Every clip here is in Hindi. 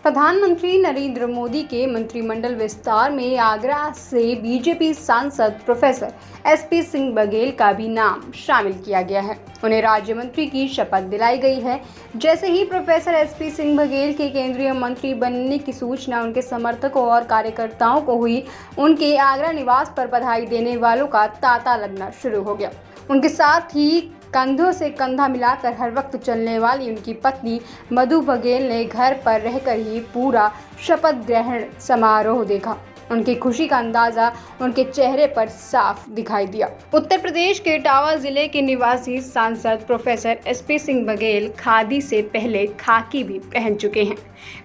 प्रधानमंत्री नरेंद्र मोदी के मंत्रिमंडल विस्तार में आगरा से बीजेपी सांसद प्रोफेसर एसपी सिंह बघेल का भी नाम शामिल किया गया है। उन्हें राज्य मंत्री की शपथ दिलाई गई है। जैसे ही प्रोफेसर एसपी सिंह बघेल के केंद्रीय मंत्री बनने की सूचना उनके समर्थकों और कार्यकर्ताओं को हुई, उनके आगरा निवास पर बधाई देने वालों का तांता लगना शुरू हो गया। उनके साथ ही कंधों से कंधा मिलाकर हर वक्त चलने वाली उनकी पत्नी मधु बघेल ने घर पर रहकर ही पूरा शपथ ग्रहण समारोह देखा। उनकी खुशी का अंदाजा उनके चेहरे पर साफ दिखाई दिया। उत्तर प्रदेश के इटावा जिले के निवासी सांसद प्रोफेसर एसपी सिंह बघेल खादी से पहले खाकी भी पहन चुके हैं।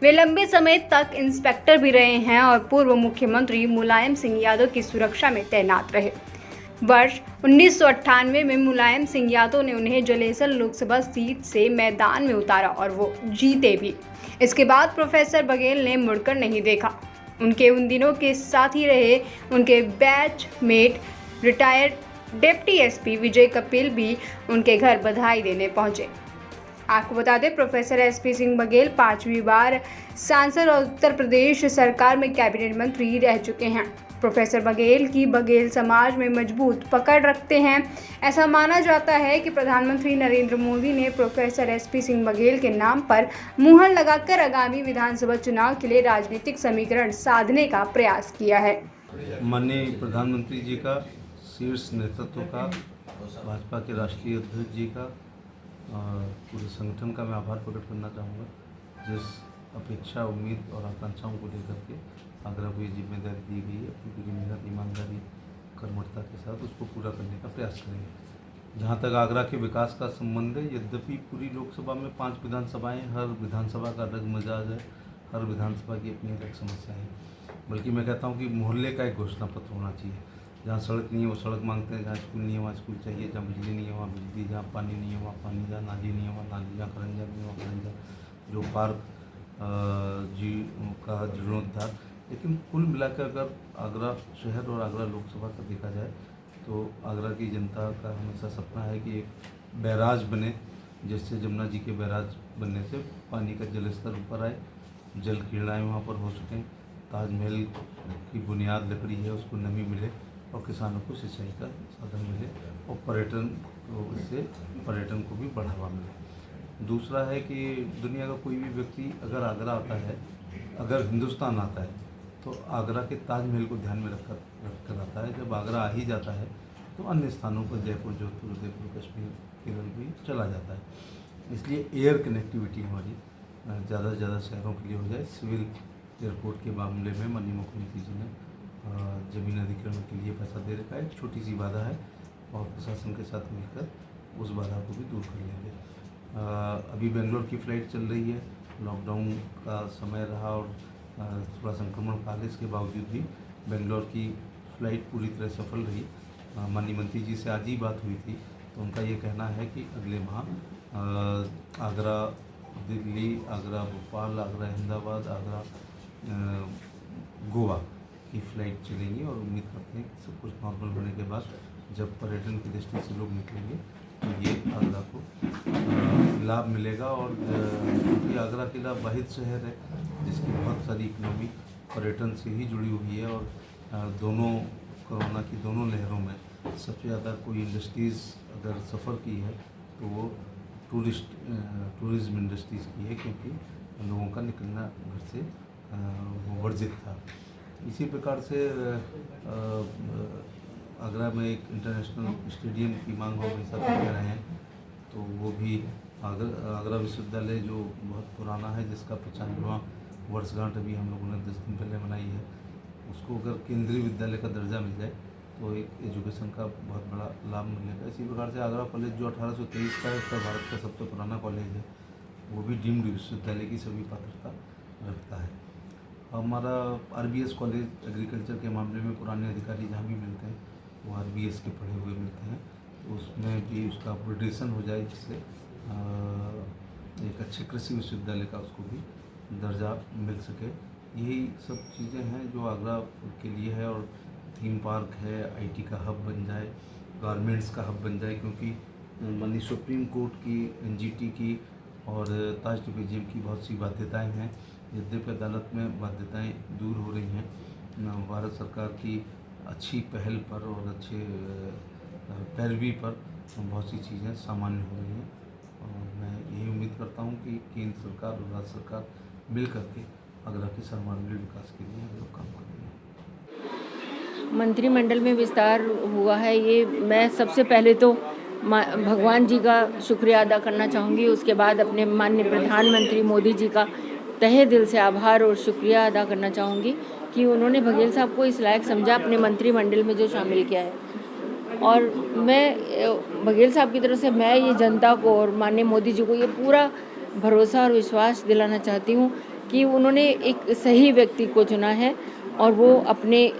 वे लंबे समय तक इंस्पेक्टर भी रहे हैं और पूर्व मुख्यमंत्री मुलायम सिंह यादव की सुरक्षा में तैनात रहे। वर्ष 1998 में मुलायम सिंह यादव ने उन्हें जलेसर लोकसभा सीट से मैदान में उतारा और वो जीते भी। इसके बाद प्रोफेसर बघेल ने मुड़कर नहीं देखा। उनके उन दिनों के साथी रहे उनके बैचमेट रिटायर्ड डिप्टी एसपी विजय कपिल भी उनके घर बधाई देने पहुंचे। आपको बता दें, प्रोफेसर एसपी सिंह बघेल 5वीं बार सांसद और उत्तर प्रदेश सरकार में कैबिनेट मंत्री रह चुके हैं। प्रोफेसर बघेल की बघेल समाज में मजबूत पकड़ रखते हैं। ऐसा माना जाता है कि प्रधानमंत्री नरेंद्र मोदी ने प्रोफेसर एसपी सिंह बघेल के नाम पर मुहर लगाकर आगामी विधानसभा चुनाव के लिए राजनीतिक समीकरण साधने का प्रयास किया है। माननीय प्रधानमंत्री जी का, शीर्ष नेतृत्व का, भाजपा के राष्ट्रीय अध्यक्ष जी का और पूरे संगठन का मैं आभार प्रकट करना चाहूँगा, जिस अपेक्षा, उम्मीद और आकांक्षाओं को लेकर के आगरा को ये जिम्मेदारी दी गई है। पूरी मेहनत, ईमानदारी, कर्मठता के साथ उसको पूरा करने का प्रयास करेंगे। जहाँ तक आगरा के विकास का संबंध है, यद्यपि पूरी लोकसभा में 5 विधानसभाएँ, हर विधानसभा का अलग मिजाज है, हर विधानसभा की अपनी अलग समस्या है। बल्कि मैं कहता हूँ कि मोहल्ले का एक घोषणा पत्र होना चाहिए। जहाँ सड़क नहीं है वो सड़क मांगते हैं, जहाँ स्कूल नहीं है वहाँ स्कूल चाहिए, जहाँ बिजली नहीं है वहाँ बिजली, जहाँ पानी नहीं है वहाँ पानी, जहाँ नाली नहीं है वहाँ नाली, जहाँ खरंजा नहीं है वहाँ खरंजा, जो पार्क जी का जीर्णोद्धार। लेकिन कुल मिलाकर अगर आगरा शहर और आगरा लोकसभा का देखा जाए तो आगरा की जनता का हमेशा सपना है कि एक बैराज बने, जिससे जमुना जी के बैराज बनने से पानी का जल स्तर ऊपर आए, जल क्रीड़ाएँ वहाँ पर हो सकें, ताजमहल की बुनियाद लकड़ी है उसको नमी मिले और किसानों को सिंचाई का साधन मिले और पर्यटन को, इससे पर्यटन को भी बढ़ावा मिले। दूसरा है कि दुनिया का कोई भी व्यक्ति अगर आगरा आता है, अगर हिंदुस्तान आता है तो आगरा के ताजमहल को ध्यान में रखकर आता है। जब आगरा आ ही जाता है तो अन्य स्थानों पर जयपुर, जोधपुर, उदयपुर, कश्मीर, केरल भी चला जाता है। इसलिए एयर कनेक्टिविटी हमारी ज़्यादा से ज़्यादा शहरों के लिए हो जाए। सिविल एयरपोर्ट के मामले में माननीय मुख्यमंत्री जी ने ज़मीन अधिग्रहण के लिए पैसा दे रखा है। एक छोटी सी बाधा है और प्रशासन के साथ मिलकर उस बाधा को भी दूर कर लेंगे। अभी बेंगलोर की फ़्लाइट चल रही है। लॉकडाउन का समय रहा और थोड़ा संक्रमण काल, इसके बावजूद भी बेंगलोर की फ़्लाइट पूरी तरह सफल रही। माननीय मंत्री जी से आज ही बात हुई थी तो उनका ये कहना है कि अगले माह आगरा दिल्ली, आगरा भोपाल, आगरा अहमदाबाद, आगरा गोवा की फ़्लाइट चलेंगी और उम्मीद करते हैं कि सब कुछ नॉर्मल होने के बाद जब पर्यटन की दृष्टि से लोग निकलेंगे तो ये आगरा को लाभ मिलेगा। और क्योंकि आगरा किला वाहिद शहर है जिसकी बहुत सारी इकनॉमी पर्यटन से ही जुड़ी हुई है और दोनों कोरोना की दोनों लहरों में सबसे ज़्यादा कोई इंडस्ट्रीज़ अगर सफ़र की है तो वो टूरिज़्म इंडस्ट्रीज़ की है, क्योंकि लोगों का निकलना घर से वो वर्जित था। इसी प्रकार से आगरा में एक इंटरनेशनल स्टेडियम की मांग हो हमेशा करते रहे हैं, तो वो भी आगरा विश्वविद्यालय जो बहुत पुराना है, जिसका 95वां वर्षगांठ अभी हम लोगों ने 10 दिन पहले मनाई है, उसको अगर केंद्रीय विद्यालय का दर्जा मिल जाए तो एक एजुकेशन का बहुत बड़ा लाभ मिलेगा। इसी प्रकार से आगरा कॉलेज जो 1823 का है, उत्तर भारत का सबसे पुराना कॉलेज है, वो भी डीम्ड विश्वविद्यालय की सभी पात्रता रखता है। हमारा RBS कॉलेज एग्रीकल्चर के मामले में पुराने अधिकारी जहाँ भी मिलते हैं वो RBS के पढ़े हुए मिलते हैं, तो उसमें भी उसका अपग्रेडेशन हो जाए, जिससे एक अच्छे कृषि विश्वविद्यालय का उसको भी दर्जा मिल सके। यही सब चीज़ें हैं जो आगरा के लिए है। और थीम पार्क है, IT का हब बन जाए, गारमेंट्स का हब बन जाए, क्योंकि माननीय सुप्रीम कोर्ट की, NGT की और ताज म्यूजियम की बहुत सी बाध्यताएँ हैं यद्यपि अदालत में बाध्यताएं दूर हो रही हैं, भारत सरकार की अच्छी पहल पर और अच्छे पैरवी पर बहुत सी चीज़ें सामान्य हो रही हैं और मैं यही उम्मीद करता हूं कि केंद्र सरकार और राज्य सरकार मिल करके आगरा के सर्वांगीण विकास के लिए हम लोग काम करेंगे। मंत्रिमंडल में विस्तार हुआ है, ये मैं सबसे पहले तो भगवान जी का शुक्रिया अदा करना चाहूँगी। उसके बाद अपने माननीय प्रधानमंत्री मोदी जी का तहे दिल से आभार और शुक्रिया अदा करना चाहूँगी कि उन्होंने बघेल साहब को इस लायक समझा अपने मंत्रिमंडल में जो शामिल किया है। और मैं बघेल साहब की तरफ से मैं ये जनता को और माननीय मोदी जी को ये पूरा भरोसा और विश्वास दिलाना चाहती हूँ कि उन्होंने एक सही व्यक्ति को चुना है और वो अपने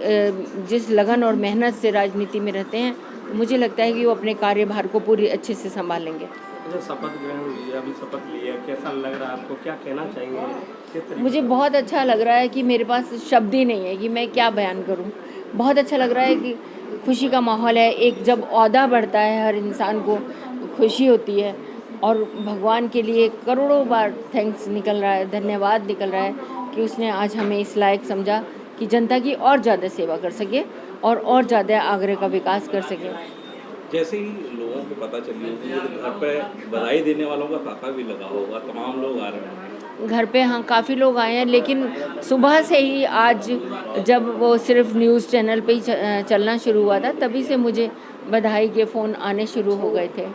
जिस लगन और मेहनत से राजनीति में रहते हैं, मुझे लगता है कि वो अपने कार्यभार को पूरी अच्छे से संभालेंगे। शपथ ग्रहण लिया, अभी शपथ लिया, कैसा लग रहा है आपको, क्या कहना चाहेंगे? मुझे बहुत अच्छा लग रहा है कि मेरे पास शब्द ही नहीं है कि मैं क्या बयान करूं। बहुत अच्छा लग रहा है कि खुशी का माहौल है। एक जब ओहदा बढ़ता है हर इंसान को खुशी होती है और भगवान के लिए करोड़ों बार थैंक्स निकल रहा है, धन्यवाद निकल रहा है कि उसने आज हमें इस लायक समझा कि जनता की और ज़्यादा सेवा कर सके और ज़्यादा आगरा का विकास कर सके। जैसे ही लोगों को पता चली होगी तो घर पे बधाई देने वालों का तांता भी लगा होगा, तमाम लोग आ रहे हैं घर पे। हाँ, काफ़ी लोग आए हैं, लेकिन सुबह से ही आज जब वो सिर्फ न्यूज़ चैनल पे ही चलना शुरू हुआ था, तभी से मुझे बधाई के फ़ोन आने शुरू हो गए थे।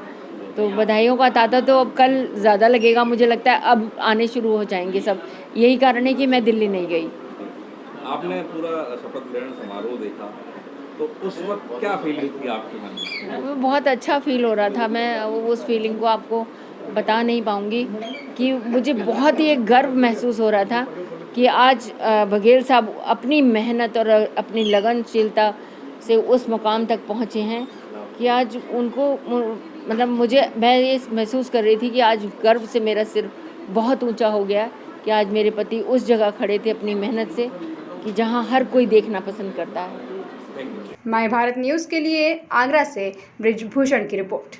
तो बधाइयों का तांता तो अब कल ज़्यादा लगेगा, मुझे लगता है अब आने शुरू हो जाएंगे सब। यही कारण है कि मैं दिल्ली नहीं गई। आपने पूरा शपथ ग्रहण समारोह देखा तो उस वक्त क्या फीलिंग थी आपके मन में? बहुत अच्छा फील हो रहा था। मैं उस फीलिंग को आपको बता नहीं पाऊँगी कि मुझे बहुत ही एक गर्व महसूस हो रहा था कि आज बघेल साहब अपनी मेहनत और अपनी लगनशीलता से उस मुकाम तक पहुँचे हैं कि आज उनको मतलब मैं ये महसूस कर रही थी कि आज गर्व से मेरा सिर बहुत ऊंचा हो गया कि आज मेरे पति उस जगह खड़े थे अपनी मेहनत से कि जहां हर कोई देखना पसंद करता है। माय भारत न्यूज़ के लिए आगरा से ब्रिजभूषण की रिपोर्ट।